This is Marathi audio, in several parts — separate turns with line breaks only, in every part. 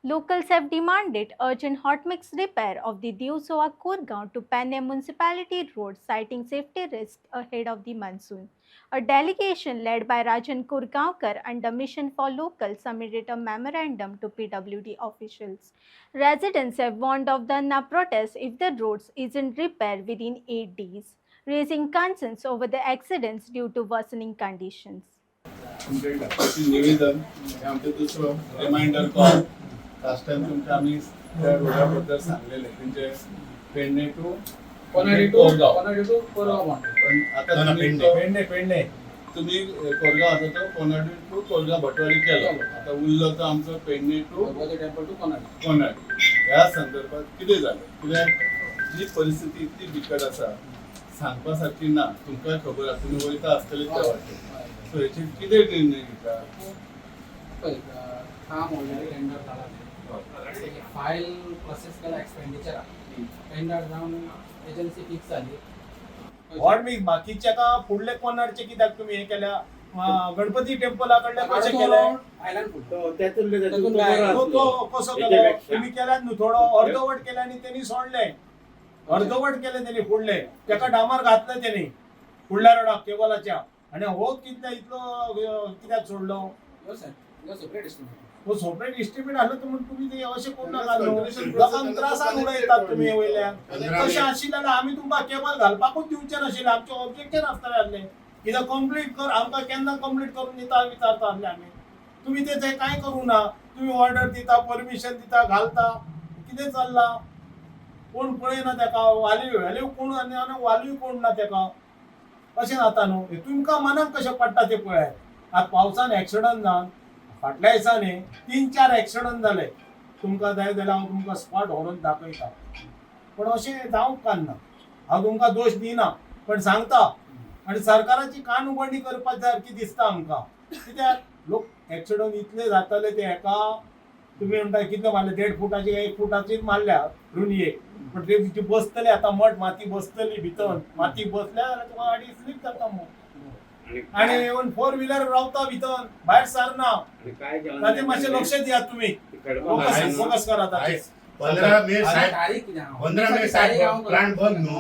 Locals have demanded urgent hot mix repair of the Diu-Soa-Kurgaon to Panay municipality road, citing safety risks ahead of the monsoon. A delegation led by Rajan Kurgaonkar under Mission for Locals submitted a memorandum to PWD officials. Residents have warned of the protest if the roads isn't repaired within 8 days, raising concerns over the accidents due to worsening conditions.
निवेदन आमचे दुसरं रिमाइंडर कॉल लास्ट टाइम तुमच्या आम्ही त्या रोडाबद्दल सांगलेले म्हणजे पेडणे टू कोरगाव पण आता पेडणे तुम्ही कोरगाव आता तो कोनाडी टू कोरगाव भटवाडी केलं आता उरलं तर आमचं Pedne to temple to Konadi ह्या संदर्भात कितें जालें कित्याक जी परिस्थिती इतली बिकट आसा सांगपा सारकी ना तुमकां खबर आसा तुमी वयता आसतले त्या वाटेन सो हेचेर कितें निर्णय घेता
काम ऑलरेडी टेंडर झाला फाईल प्रोसेस केला एक्सपेंडिचर टेंडर जावन एजन्सी फिक्स जाली
व्हॉट मी बाकीच्या का फुडले कोणारचे कित्याक तुम्ही हे केल्या गणपती टेम्पला कडले कशे केले
आयलंड फूड
तो कसो केलो तुम्ही केल्यात न्हू थोडो अर्धवट केले आणि त्यांनी सोडले अर्धवट केले त्यांनी फुडले त्याका डांबर घातले त्यांनी फुडल्या रोडाक केबलाच्या आणि हो कितल्या इतलो कित्याक सोडलो तो सेपरेट इस्टिमेट आसलो तर तुम्ही ते अशें करूं नाका लोकांक त्रासान उडयतात तुम्ही वयल्यान तशें आशिल्लें जाल्यार आमी तुमकां केबल घालपाकूच दिवचें नाशिल्लें आमचें ऑब्जेक्शन आसतलें आसलें कित्याक कंप्लीट कर आमकां केन्ना कंप्लीट करून दिता विचारता आसले आमी तुम्ही ते कांय करूं ना तुम्ही ऑर्डर दिता परमिशन दिता घालता कितें चल्लां कोण पळयना तेका व्हॅल्यू कोण आनी व्हॅल्यू कोण ना तेका अशें जाता न्हू तुमकां मनाक कशें पडटा तें पळय आतां पावसान एक्सिडंट जावन फाटल्या दिसांनी 3-4 एक्सिडंट जाले तुमकां जाय जाल्यार हांव तुमकां स्पॉट व्हरून दाखयता पण अशें जावंक कान्ना हांव तुमकां दोश दिना पण सांगता आनी सरकाराची कान उघडणी करपाक सारकी दिसता आमकां कित्याक लोक एक्सिडंट इतले जाताले ते हेका तुम्ही म्हणटा कितले मारले 1.5 फुटाची 1 फुटाचीच मारल्या रुनयेक पण ते बसतले आता मठ माती बसतली भितर माती बसल्या जाल्यार तुका गाडी स्लीप जाता मग आणि इवन 4 व्हीलर रावता भितर भायर सरना ताचे मातशें लक्ष दियात तुम्ही फोकस करा ताचे
15 मे साहेब
तारीख
15 मे साहेब प्लांट बंद न्हू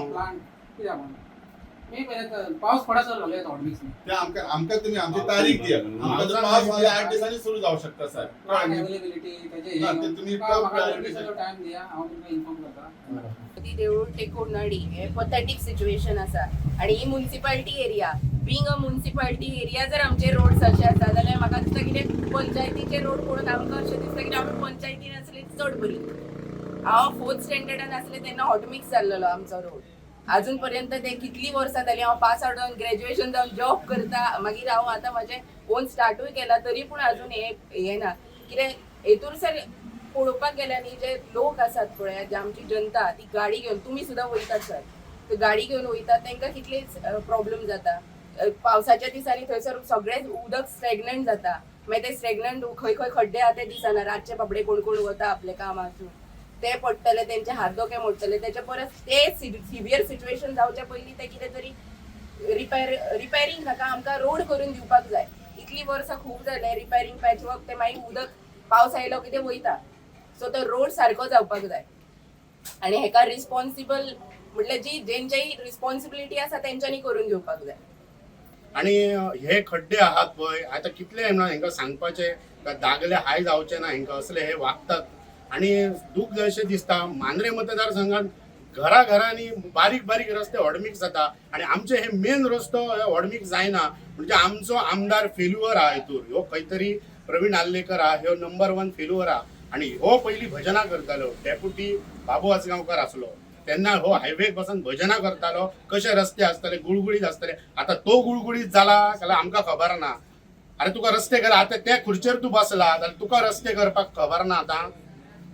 मी पहिले पाऊस पडायचा लागले ऑर्डमिक्स
ते आमकां तुम्ही आमची तारीख दिया आमकां जर पास झाला 8 दिवसांनी सुरू जाऊ शकता सर
अवेलेबिलिटी त्याचे
ना, ते तुम्ही
टाइम दिया हांव तुमकां इन्फॉर्म करता
ती देऊळ टेकोडनाडी हे पथेटिक सिच्युएशन आसा आणि ही municipality area being a municipality area जर आमचे रोड अशे आसा जाल्यार म्हाका दिसता कितें पंचायतीचे रोड पळोवन आमकां अशें दिसता की आमी पंचायतीन आसली चड बरी हांव 4th स्टँडर्डान आसले तेन्ना हॉटमिक्स जाल्लो आमचो रोड अजून पर्यंत ते कितली वर्सां जाली हांव पास आउट जावन ग्रॅज्युएशन जावन जॉब करता मागीर हांव आतां म्हाजें ओन स्टार्टूय केला तरी पूण अजून हे ना कितें हेतून सर पळोवपाक गेल्यार न्ही जे लोक आसात पळय जे आमची जनता ती गाडी घेवन तुमी सुद्दां वयतात सर गाडी घेवन वयतात तांकां कितलेच प्रॉब्लेम जाता पावसाच्या दिसांनी थंयसर सगळेंच उदक स्टॅग्नंट जाता मागीर ते स्टॅग्नंट खंय खंय खड्डे आहा ते दिसना रातचे बाबडे कोण कोण वता आपले कामासून ते पडटले त्यांचे हात दोके मोडटले त्याच्या परस ते सिव्हियर सिच्युएशन जावच्या पयलीं ते कितें तरी रिपेरिंग नाका आमकां रोड करून दिवपाक जाय इतली वर्सां खूब जाले रिपेरिंग पॅचवर्क ते मागीर उदक पावस आयलो की ते वयता सो तो रोड सारको जावपाक जाय आनी हेका रिस्पॉन्सिबल म्हटल्यार जी जेंच्याय रिस्पॉन्सिबिलिटी आसा तेंच्यांनी करून घेवपाक जाय
आणि हे खड्डे आहात पळय आता कितले हेंका सांगपाचे दागले हाय जावचे ना हेंका असले हे वागतात आणि दूख अशें दिसता मांद्रे मतदारसंघात घराघरांनी बारीक बारीक रस्ते हॉडमिक्स जाता आणि आमचे हे मेन रस्तो हॉडमिक्स जायना म्हणजे आमचो आमदार फेल्युअर हा हेतूर ह्यो खंय तरी प्रवीण आल्लेकर हा ह्यो नंबर 1 फेल्युअर हा आणि हो पयलीं भजनां करतालो डेप्युटी बाबू आसगांवकर आसलो तेन्ना हो हायवे पासून भजनां करतालो कशे रस्ते आसतले गुळगुळीत आसतले आता तो गुळगुळीत जाला जाल्यार आमकां खबर ना अरे तुका रस्ते कर आता त्या खुर्चेर तू बसला जाल्यार तुका रस्ते करपाक खबर ना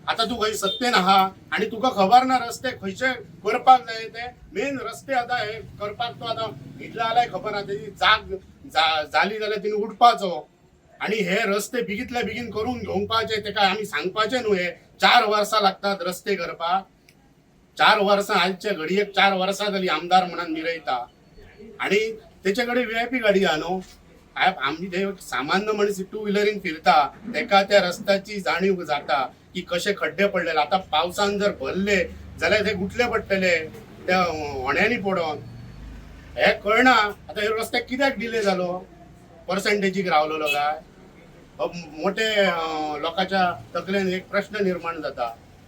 आता तू खंय सत्तेन आहा आणि तुका खबर ना रस्ते खंयचे करपाक जाय ते मेन रस्ते आता हे करपाक तो आता इतले जाल्यार खबर ना तेजी जाग जाली जाल्यार तिने उठपाचो आणि हे रस्ते बेगीतल्या बेगीन करून घेवपाचे तेका आमी सांगपाचे न्हू हे 4 वर्सां लागतात रस्ते करपाक 4 वर्सां आजच्या घडयेक 4 वर्सां जाली आमदार म्हणून मिरयता आणि तेचे कडेन VIP गाडी आहा न्हू आम्ही ते सामान्य मनीस टू व्हिलरीन फिरता तेका त्या रस्त्याची जाणीव जाता की कसे खड्डे पडलेले. आता पावसान जर भरले जाल्यार ते गुटले पडटले त्या होण्यानी पडोन, हे कळना. आता हे रस्त्याक कित्याक डिले जालो? पर्संटेजीक रावलेलो काय? मोठे लोकांच्या तकलेन एक प्रश्न निर्माण जाता,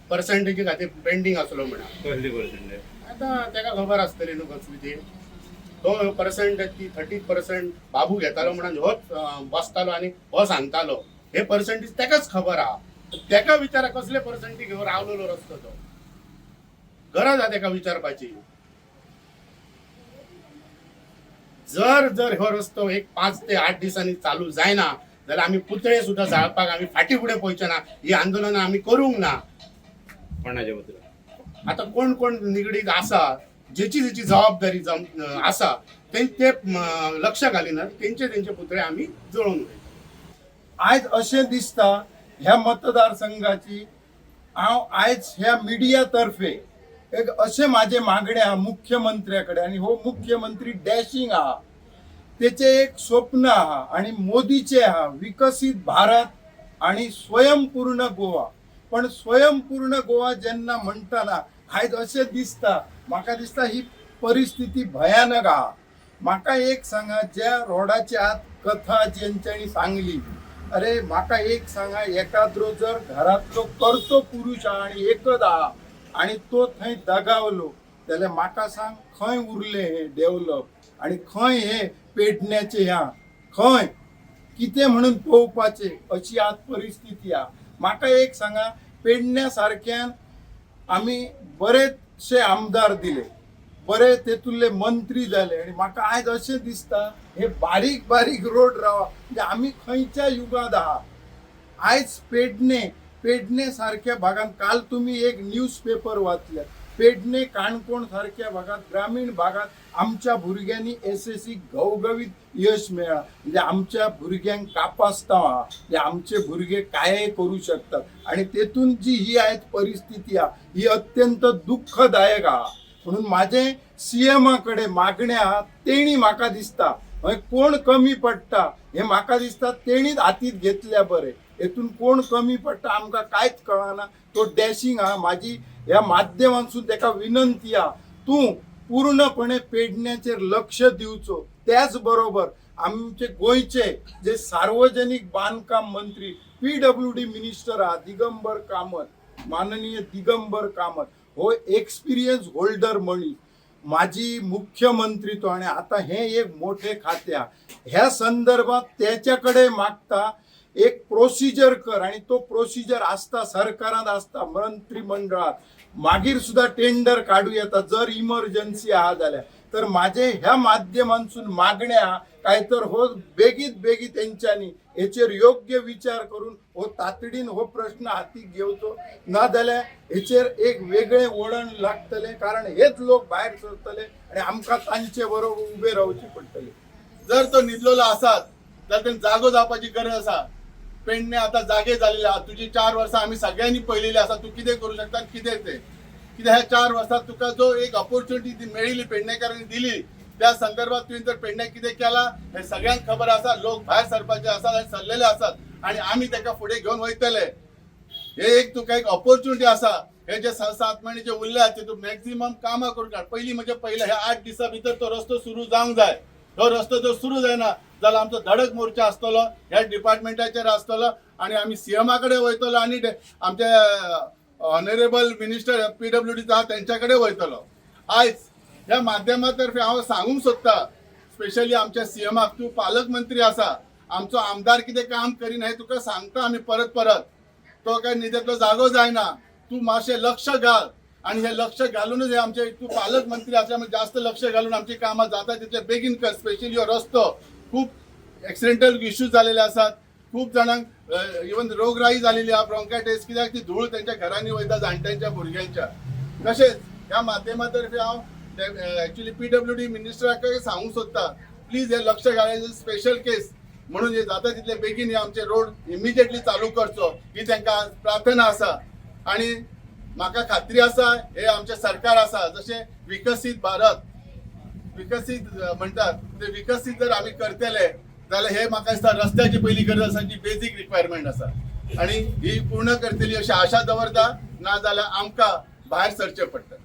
पर्संटेजी खातीर पेंडिंग असलो म्हणून.
कसली पर्सेंटेज?
आता तेका खबर आसतली न्हू कसली ती. तो पर्संटेज ती 30% बाबू घेतालो म्हणून होच बसतालो आनी हो सांगतालो. हे पर्संटेज तेकाच खबर आहा. तेका विचारा कसले पर्संटेज घेवन रावलेलो रस्तो तो. गरज आहा तेका विचारपाची. जर हो रस्तो एक 5 ते 8 दिसांनी चालू जायना जाल्यार आम्ही पुतळे सुद्धा जाळपाक आम्ही फाटी फुडें पळयचे ना. ही आंदोलनां आम्ही करूंक ना.
कोणाच्या बद्दल?
आता कोण कोण निगडीत आसा, जेची जबाबदारी आसा ते लक्ष घालिनात, तेंचे पुतळे आम्ही जळोवन उडयतात.
आयज अशें दिसता ह्या मतदारसंघाची हांव आयज ह्या मिडिया तर्फे एक अशें म्हाजे मागणे आहा मुख्यमंत्र्या कडेन, आनी हो मुख्यमंत्री डॅशिंग आहा. तेचे एक स्वप्न आहा आणि मोदीचे आहा विकसित भारत आणि स्वयंपूर्ण गोवा. पण स्वयंपूर्ण गोवा जेन्ना म्हणटाना आयज अशें दिसता, म्हाका दिसता ही परिस्थिती भयानक आहा. म्हाका एक सांगा, ज्या रोडाच्या आत कथा जेंच्यांनी सांगली, अरे म्हाका एक सांगा, एकाद्रो जर घरातलो करतो पुरुष आहा आणि एकच आहा आणि तो थंय दगावलो जाल्यार म्हाका सांग खंय उरले हे डेव्हलप आणि खंय हे पेडण्याचे ह्या खंय कितें म्हणून पळोवपाचे, अशी आज परिस्थिती आहा. म्हाका एक सांगा, पेडण्या सारक्यान आमी बरेचशे आमदार दिले, बरे तेतुल्ले मंत्री जाले, आणि म्हाका आयज अशें दिसता हे बारीक बारीक रोड रावा म्हणजे आमी खंयच्या युगांत आहा. आयज पेडणे सारख्या भागात, काल तुम्ही एक न्यूज पेपर वाचल्या, पेडणे काणकोण सारख्या भागात, ग्रामीण भागात आमच्या भुरग्यांनी SSC घवघवीत यश मेळ्ळा. म्हणजे आमच्या भुरग्यांक कापासतां आहा, म्हणजे आमचे भुरगे काय करू शकतात, आणि तेतून जी ही आज परिस्थिती आहा ही अत्यंत दुःखदायक आहा. म्हणून माझे CM कडे मागणे आहा, तेणी म्हाका दिसता कोण कमी पडटा हे म्हाका दिसता तेणीच हातीत घेतल्या बरे. हेतून कोण कमी पडटा आमकां कांयच कळना. तो डॅशिंग आहा. माझी ह्या माध्यमांतसून तेका विनंती आहा, तूं पूर्णपणे पेडण्याचेर लक्ष दिवचो. त्याच बरोबर आमचे गोंयचे जे सार्वजनिक बांधकाम मंत्री PWD मिनिस्टर आहा दिगंबर कामत, माननीय दिगंबर कामत, हो एक्सपिरियन्स होल्डर मनीस, माजी मुख्यमंत्री तो, आणि आता हे एक मोठे खाते ह्या संदर्भात त्याच्याकडे मागता एक प्रोसिजर कर, आणि तो प्रोसिजर आसता सरकारात आसता मंत्रिमंडळात. मागीर सुद्धा टेंडर काढू येता जर इमर्जन्सी आहा जाल्यार. तर माझे ह्या माध्यमांतून मागणे आहा, काय तर हो बेगीत तेंच्यांनी हेचेर योग्य विचार करून हो तातडीन हो प्रश्न हातीक घेवचो. ना जाल्यार हेचेर एक वेगळे वळण लागतले, कारण हेच लोक भायर सरतले आणि आमकां तांचे बरोबर उबे रावचे पडटले.
जर तो न्हिदलेलो आसात जाल्यार तें जागो जावपाची गरज आसा. पेडणे आता जागे झालेले आहात. तुझी 4 वर्सां आम्ही सगळ्यांनी पळयलेली आसा. तू कितें करू शकता, कितें ते कित्याक ह्या 4 वर्सांत तुका जो एक ऑपॉर्च्युनिटी मेळिल्ली पेडणेकारांनी दिली, त्या संदर्भात तुवें जर पेडणे कितें केला हे सगळ्यांक खबर आसा. लोक भायर सरपाचे आसात आनी सरलेले आसात, आणि आमी ताका फुडें घेवन वयतले. हे एक तुका एक ऑपॉर्च्युनिटी आसा. हे जे 6-7 महिने जे उरल्यात ते तू मॅक्झिमम कामां करून काड. पयलीं ह्या 8 दिसां भितर तो रस्तो सुरू जावंक जाय. तो रस्तो जर सुरू जायना जाल्यार आमचो धडक मोर्चा आसतलो, ह्या डिपार्टमेंटाचेर आसतलो, आणि आमी CM कडेन वयतलो, आणि आमचे ऑनरेबल मिनिस्टर PWD आहा तेंच्या कडेन वयतलो. आयज ह्या माध्यमातर्फे हांव सांगूंक सोदता, स्पेशली आमच्या CMक, तूं पालकमंत्री आसा, आमचो आमदार कितें काम करिना हें तुका सांगता आमी परत. तो काय न्हिदेंतलो जागो जायना. तूं मातशें लक्ष घाल, आणि हे लक्ष घालूनच हे आमचे, तू पालकमंत्री असल्यामुळे जास्त लक्ष घालून आमची कामां जाता तितले बेगीन कर. स्पेशली हो रस्तो खूप एक्सिडेंटल इश्यूज झालेले आसात. खूप जाणांक इवन रोगराई झालेली आहा, ब्रॉन्कायटिस, कित्याक ती धूळ त्यांच्या घरांनी वयता जाणट्यांच्या भुरग्यांच्या. तशेंच ह्या माध्यमातर्फे हांव ॲक्च्युली PWD मिनिस्टराक सांगूंक सोदता, प्लीज हे लक्ष घालायचे. स्पेशल केस म्हणून हे जाता तितले बेगीन हे आमचे रोड इमिजिएटली चालू करचो ही तांकां प्रार्थना आसा. आणि म्हाका खात्री आसा हे आमचे सरकार आसा, जशें विकसीत भारत विकसीत म्हणटात ते विकसीत जर आमी करतले जाल्यार हे म्हाका दिसता रस्त्याची पहिली गरज आसा जी बेजीक रिक्वायरमेंट आसा आणि ही पूर्ण करतली अशी आशा दवरता, ना जाल्यार आमकां भायर सरचें पडटा.